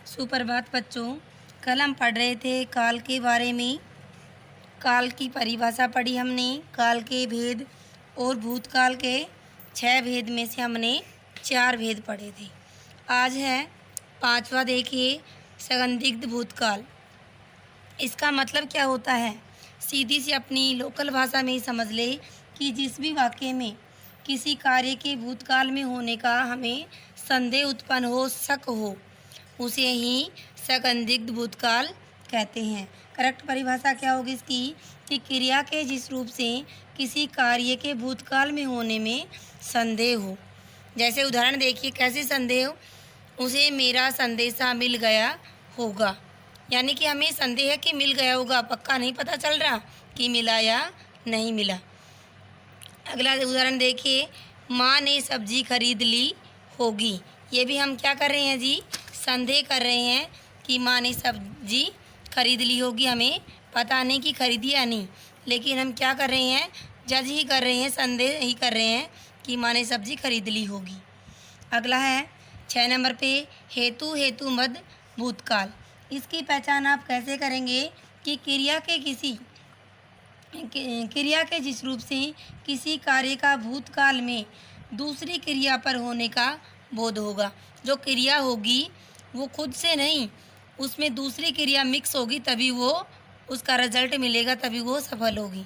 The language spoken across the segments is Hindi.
सुप्रभात बच्चों। कल हम पढ़ रहे थे काल के बारे में। काल की परिभाषा पढ़ी हमने। काल के भेद और भूतकाल के 6 भेद में से हमने 4 भेद पढ़े थे। आज है 5वां। देखिए, संदिग्ध भूतकाल। इसका मतलब क्या होता है? सीधी सी अपनी लोकल भाषा में ही समझ ले कि जिस भी वाक्य में किसी कार्य के भूतकाल में होने का हमें संदेह उत्पन्न हो, शक हो, उसे ही संदिग्ध भूतकाल कहते हैं। करेक्ट परिभाषा क्या होगी इसकी? कि क्रिया के जिस रूप से किसी कार्य के भूतकाल में होने में संदेह हो। जैसे उदाहरण देखिए, कैसे संदेह हो? उसे मेरा संदेशा मिल गया होगा, यानी कि हमें संदेह है कि मिल गया होगा, पक्का नहीं पता चल रहा कि मिला या नहीं मिला। अगला उदाहरण देखिए, माँ ने सब्जी खरीद ली होगी। ये भी हम क्या कर रहे हैं जी? संदेह कर रहे हैं कि माँ ने सब्जी खरीद ली होगी। हमें पता नहीं कि खरीदी या नहीं, लेकिन हम क्या कर रहे हैं? जज ही कर रहे हैं, संदेह ही कर रहे हैं कि माँ ने सब्जी खरीद ली होगी। अगला है 6 नंबर पे, हेतु मद भूतकाल। इसकी पहचान आप कैसे करेंगे? कि क्रिया के जिस रूप से किसी कार्य का भूतकाल में दूसरी क्रिया पर होने का बोध होगा। जो क्रिया होगी वो खुद से नहीं, उसमें दूसरी क्रिया मिक्स होगी, तभी वो उसका रिजल्ट मिलेगा, तभी वो सफल होगी।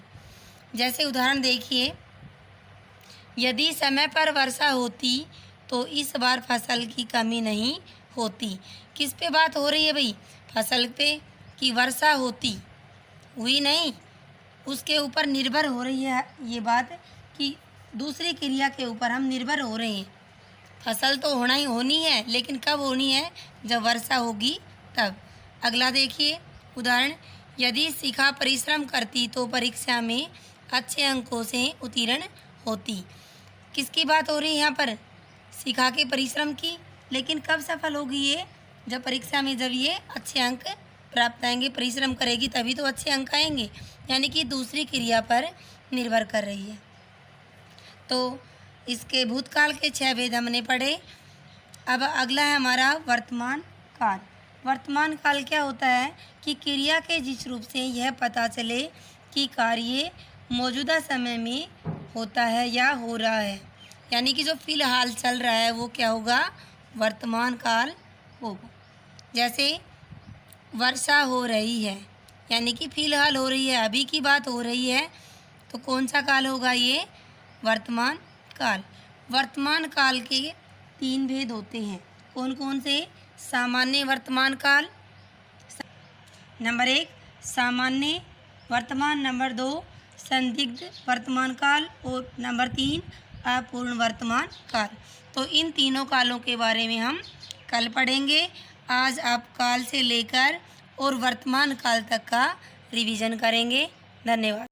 जैसे उदाहरण देखिए, यदि समय पर वर्षा होती तो इस बार फसल की कमी नहीं होती। किस पे बात हो रही है भाई? फसल पे। कि वर्षा होती, हुई नहीं, उसके ऊपर निर्भर हो रही है ये बात कि दूसरी क्रिया के ऊपर हम निर्भर हो रहे हैं। फसल तो होनी है, लेकिन कब होनी है? जब वर्षा होगी तब। अगला देखिए उदाहरण, यदि शिखा परिश्रम करती तो परीक्षा में अच्छे अंकों से उत्तीर्ण होती। किसकी बात हो रही है यहाँ पर? शिखा के परिश्रम की। लेकिन कब सफल होगी ये? जब परीक्षा में जब ये अच्छे अंक प्राप्त आएंगे, परिश्रम करेगी तभी तो अच्छे अंक आएंगे, यानी कि दूसरी क्रिया पर निर्भर कर रही है। तो इसके भूतकाल के 6 भेद हमने पढ़े। अब अगला है हमारा वर्तमान काल। वर्तमान काल क्या होता है? कि क्रिया के जिस रूप से यह पता चले कि कार्य मौजूदा समय में होता है या हो रहा है, यानी कि जो फिलहाल चल रहा है वो क्या होगा? वर्तमान काल होगा। जैसे वर्षा हो रही है, यानी कि फिलहाल हो रही है, अभी की बात हो रही है, तो कौन सा काल होगा ये? वर्तमान काल। वर्तमान काल के 3 भेद होते हैं। कौन कौन से? सामान्य वर्तमान काल, नंबर 1 सामान्य वर्तमान, नंबर 2 संदिग्ध वर्तमान काल, और नंबर 3 अपूर्ण वर्तमान काल। तो इन तीनों कालों के बारे में हम कल पढ़ेंगे। आज आप काल से लेकर और वर्तमान काल तक का रिवीजन करेंगे। धन्यवाद।